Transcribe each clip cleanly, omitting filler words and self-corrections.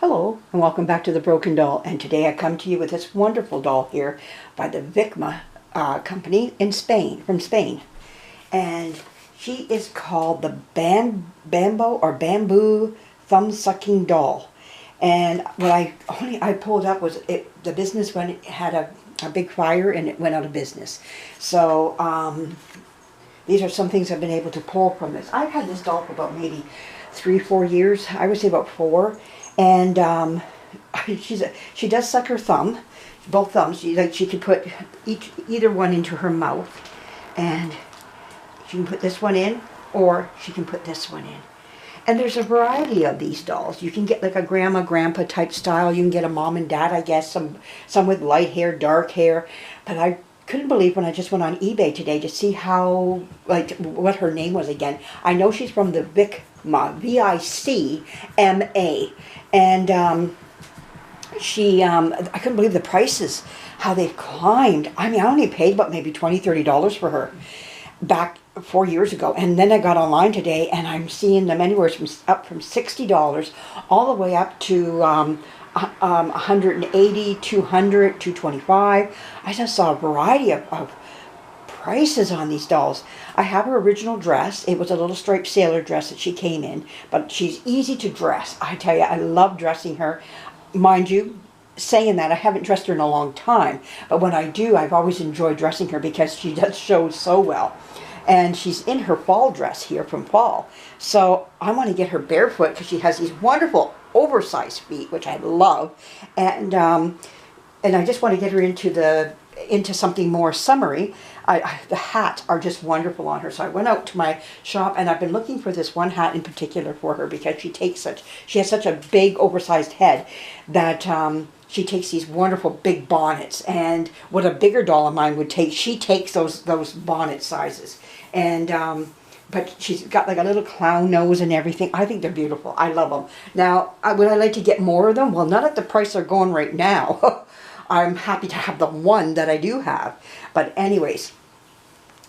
Hello and welcome back to The Broken Doll, and today I come to you with this wonderful doll here by the Vicma company in Spain, from Spain. And she is called the Bambo or Bamboo Thumb Sucking Doll. And what I pulled up was the business when it had a big fire and it went out of business. So these are some things I've been able to pull from this. I've had this doll for about maybe 3-4 years. I would say about 4. And she does suck her thumb, both thumbs. She could put either one into her mouth, and she can put this one in, or she can put this one in. And there's a variety of these dolls. You can get like a grandma, grandpa type style. You can get a mom and dad, I guess, some with light hair, dark hair. But I couldn't believe when I just went on eBay today to see how, what her name was again. I know she's from the Vicma, V-I-C-M-A. And I couldn't believe the prices, how they've climbed. I mean, I only paid about maybe $20, $30 for her back 4 years ago. And then I got online today and I'm seeing them anywhere from $60 all the way up to 180, 200, 225. I just saw a variety of prices on these dolls. I have her original dress. It was a little striped sailor dress that she came in, but she's easy to dress. I tell you, I love dressing her. Mind you, saying that, I haven't dressed her in a long time, but when I do, I've always enjoyed dressing her because she does show so well. And she's in her fall dress here from fall. So I want to get her barefoot because she has these wonderful oversized feet, which I love. And I just want to get her into something more summery. The hats are just wonderful on her. So I went out to my shop and I've been looking for this one hat in particular for her because she has such a big oversized head that she takes these wonderful big bonnets, and what a bigger doll of mine would take, she takes those bonnet sizes. And but she's got like a little clown nose and everything. I think they're beautiful. I love them. Now, would I like to get more of them? Well, not at the price they're going right now. I'm happy to have the one that I do have. But anyways,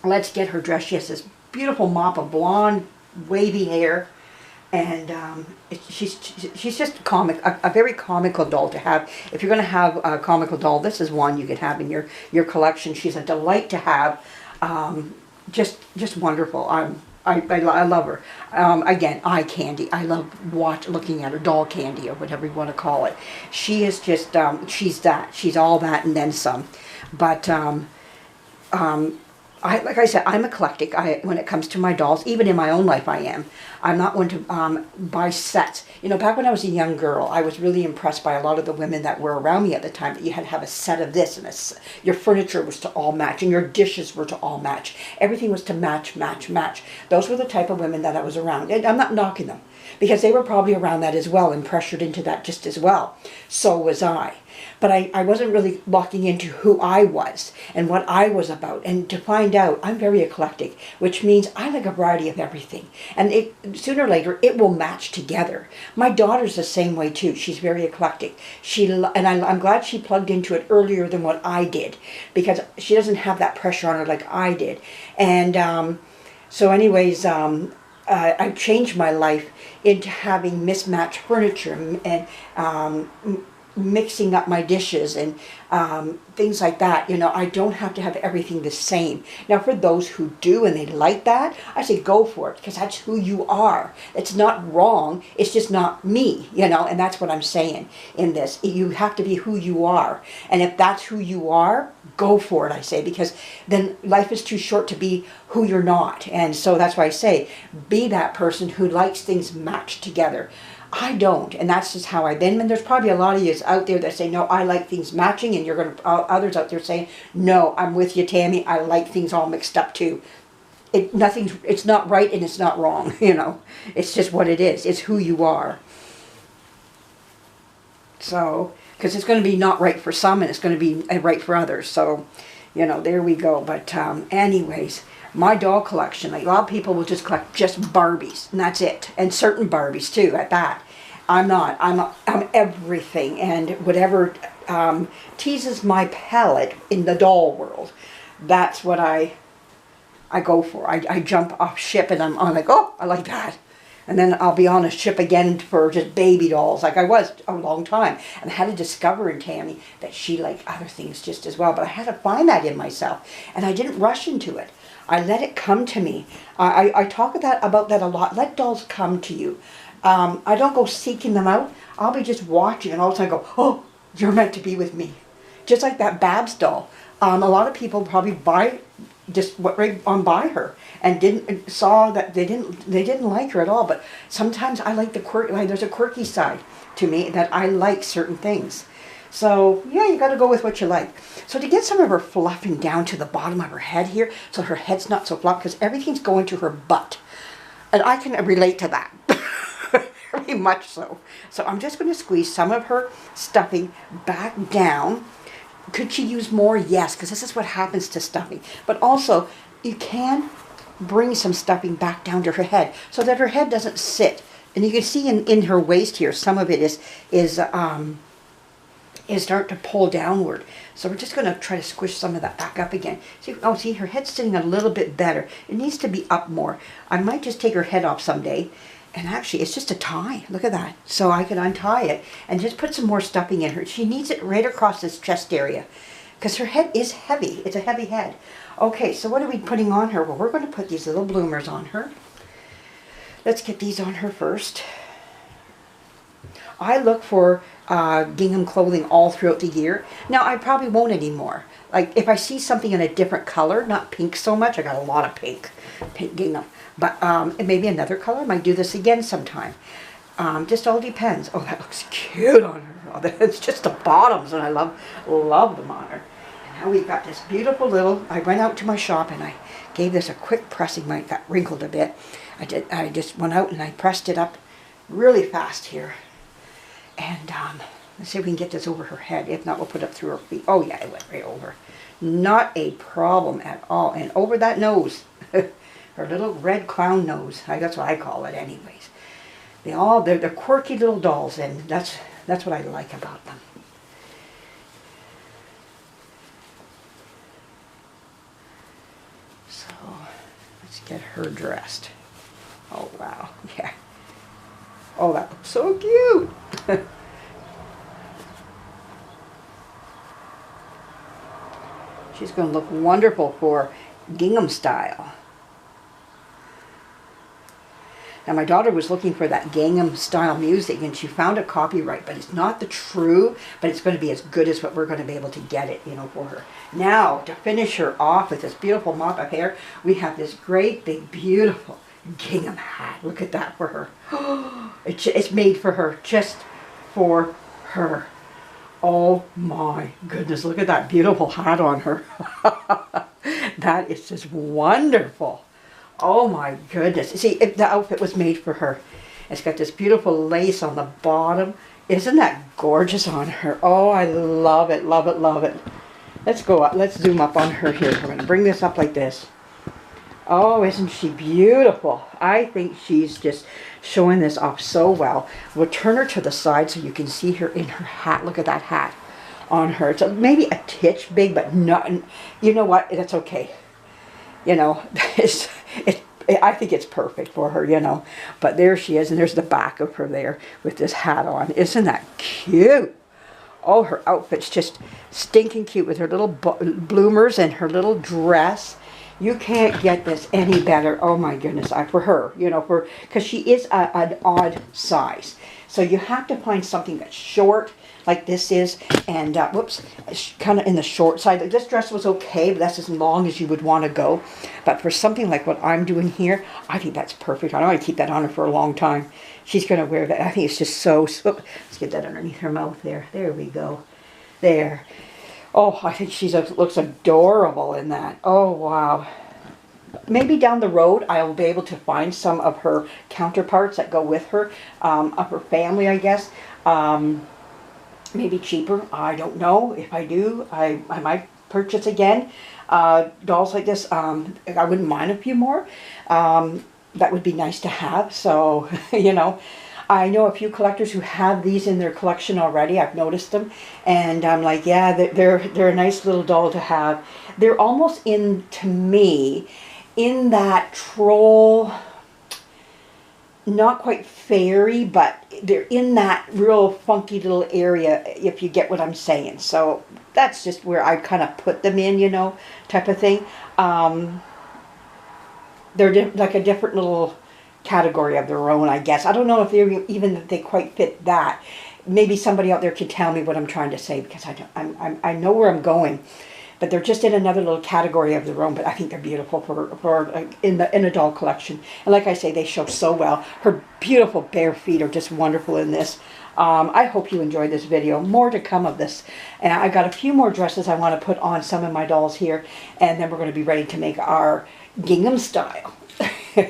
let's get her dressed. She has this beautiful mop of blonde, wavy hair. And she's just a very comical doll to have. If you're going to have a comical doll, this is one you could have in your collection. She's a delight to have. Just wonderful. I love her. Again, eye candy. I love looking at her, doll candy or whatever you want to call it. She is just, she's all that and then some. But like I said, I'm eclectic when it comes to my dolls. Even in my own life I am. I'm not one to buy sets. You know, back when I was a young girl, I was really impressed by a lot of the women that were around me at the time, that you had to have a set of this, and your furniture was to all match, and your dishes were to all match. Everything was to match, match, match. Those were the type of women that I was around. And I'm not knocking them, because they were probably around that as well and pressured into that just as well. So was I. But I wasn't really locking into who I was and what I was about. And to find out, I'm very eclectic, which means I like a variety of everything. And sooner or later, it will match together. My daughter's the same way too. She's very eclectic. I'm glad she plugged into it earlier than what I did, because she doesn't have that pressure on her like I did. And so anyways, I changed my life into having mismatched furniture and mixing up my dishes and things like that. You know, I don't have to have everything the same. Now, for those who do and they like that, I say go for it, because that's who you are. It's not wrong. It's just not me, you know, and that's what I'm saying in this. You have to be who you are. And if that's who you are, go for it, I say, because then life is too short to be who you're not. And so that's why I say, be that person who likes things matched together. I don't, and that's just how I've been. And there's probably a lot of you out there that say, no, I like things matching, and you're going to, others out there saying, no, I'm with you, Tammy, I like things all mixed up too. It's not right and it's not wrong, you know. It's just what it is. It's who you are. So, because it's going to be not right for some, and it's going to be right for others. So, you know, there we go. But anyways, my doll collection, like a lot of people will just collect just Barbies, and that's it. And certain Barbies too, at that. I'm not. I'm everything, and whatever teases my palate in the doll world, that's what I go for. I jump off ship, and I'm like, oh, I like that. And then I'll be on a ship again for just baby dolls, like I was a long time. And I had to discover in Tammy that she liked other things just as well. But I had to find that in myself. And I didn't rush into it. I let it come to me. I talk about that a lot. Let dolls come to you. I don't go seeking them out. I'll be just watching and all of a sudden I go, oh, you're meant to be with me. Just like that Babs doll. A lot of people probably just went right on by her and saw that they didn't like her at all. But sometimes I like the there's a quirky side to me that I like certain things. So yeah, you got to go with what you like. So to get some of her fluffing down to the bottom of her head here, so her head's not so fluffy, because everything's going to her butt, and I can relate to that. Very much so. So I'm just going to squeeze some of her stuffing back down. Could she use more? Yes, because this is what happens to stuffing. But also, you can bring some stuffing back down to her head so that her head doesn't sit. And you can see in her waist here, some of it is starting to pull downward. So we're just going to try to squish some of that back up again. See, her head's sitting a little bit better. It needs to be up more. I might just take her head off someday. And actually, it's just a tie. Look at that. So I can untie it and just put some more stuffing in her. She needs it right across this chest area because her head is heavy. It's a heavy head. Okay, so what are we putting on her? Well, we're going to put these little bloomers on her. Let's get these on her first. I look for gingham clothing all throughout the year. Now, I probably won't anymore. Like, if I see something in a different color, not pink so much, I got a lot of pink gingham. But maybe another color. I might do this again sometime. Just all depends. Oh, that looks cute on her. Oh, that's just the bottoms, and I love them on her. And now we've got this beautiful little. I went out to my shop and I gave this a quick pressing. Mine got wrinkled a bit. I just went out and I pressed it up really fast here. And let's see if we can get this over her head. If not, we'll put it up through her feet. Oh yeah, it went right over. Not a problem at all. And over that nose. Her little red clown nose. That's what I call it anyways. They're quirky little dolls, and that's what I like about them. So let's get her dressed. Oh wow, yeah. Oh, that looks so cute. She's going to look wonderful for gingham style. Now, my daughter was looking for that Gingham style music, and she found a copyright, but it's not the true, but it's going to be as good as what we're going to be able to get it, for her. Now, to finish her off with this beautiful mop of hair, we have this great, big, beautiful gingham hat. Look at that for her. It's made for her, just for her. Oh my goodness, look at that beautiful hat on her. That is just wonderful. Oh my goodness. See, the outfit was made for her. It's got this beautiful lace on the bottom. Isn't that gorgeous on her? Oh, I love it, love it, love it. Let's go up. Let's zoom up on her here. We're going to bring this up like this. Oh, isn't she beautiful? I think she's just showing this off so well. We'll turn her to the side so you can see her in her hat. Look at that hat on her. It's maybe a titch big, but not. You know what? That's okay. I think it's perfect for her, But there she is, and there's the back of her there with this hat on. Isn't that cute? Oh, her outfit's just stinking cute with her little bloomers and her little dress. You can't get this any better. Oh my goodness, for her, because she is an odd size. So you have to find something that's short, like this is, and kind of in the short side. Like this dress was okay, but that's as long as you would want to go. But for something like what I'm doing here, I think that's perfect. I want to keep that on her for a long time. She's going to wear that. I think it's just so, let's get that underneath her mouth there. There we go. There. Oh, I think she looks adorable in that. Oh, wow. Maybe down the road, I will be able to find some of her counterparts that go with her, of her family, I guess. Maybe cheaper. I don't know. If I do, I might purchase again. Dolls like this, I wouldn't mind a few more. That would be nice to have. So, I know a few collectors who have these in their collection already. I've noticed them. And I'm like, yeah, they're a nice little doll to have. They're almost to me, in that troll, not quite fairy, but they're in that real funky little area, if you get what I'm saying. So that's just where I kind of put them in, you know, type of thing. They're like a different little category of their own, I guess. I don't know if they're even that they quite fit that. Maybe somebody out there can tell me what I'm trying to say, because I know where I'm going. But they're just in another little category of their own. But I think they're beautiful for in a doll collection. And like I say, they show so well. Her beautiful bare feet are just wonderful in this. I hope you enjoyed this video. More to come of this. And I got a few more dresses I want to put on some of my dolls here. And then we're going to be ready to make our gingham style.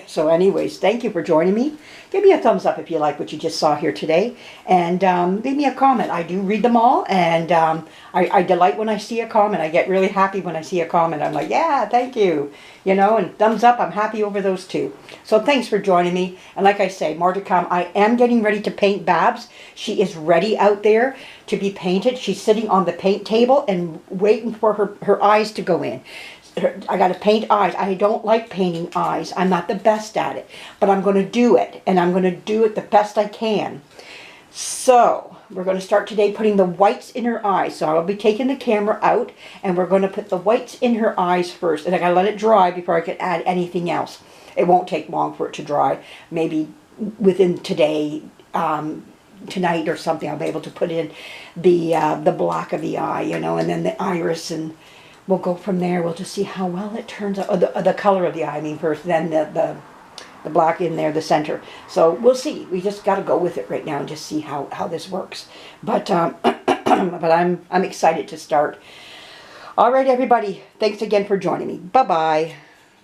So anyways, thank you for joining me. Give me a thumbs up if you like what you just saw here today. And leave me a comment. I do read them all. And I delight when I see a comment. I get really happy when I see a comment. I'm like, yeah, thank you. You know, and thumbs up. I'm happy over those too. So thanks for joining me. And like I say, more to come. I am getting ready to paint Babs. She is ready out there to be painted. She's sitting on the paint table and waiting for her eyes to go in. I got to paint eyes. I don't like painting eyes. I'm not the best at it. But I'm going to do it. And I'm going to do it the best I can. So, we're going to start today putting the whites in her eyes. So, I'll be taking the camera out. And we're going to put the whites in her eyes first. And I got to let it dry before I can add anything else. It won't take long for it to dry. Maybe within today, tonight or something, I'll be able to put in the black of the eye, you know. And then the iris, and we'll go from there. We'll just see how well it turns out. The color of the eye, I mean, first. Then the black in there, the center. So we'll see. We just got to go with it right now and just see how this works. But but I'm excited to start. All right, everybody. Thanks again for joining me. Bye-bye.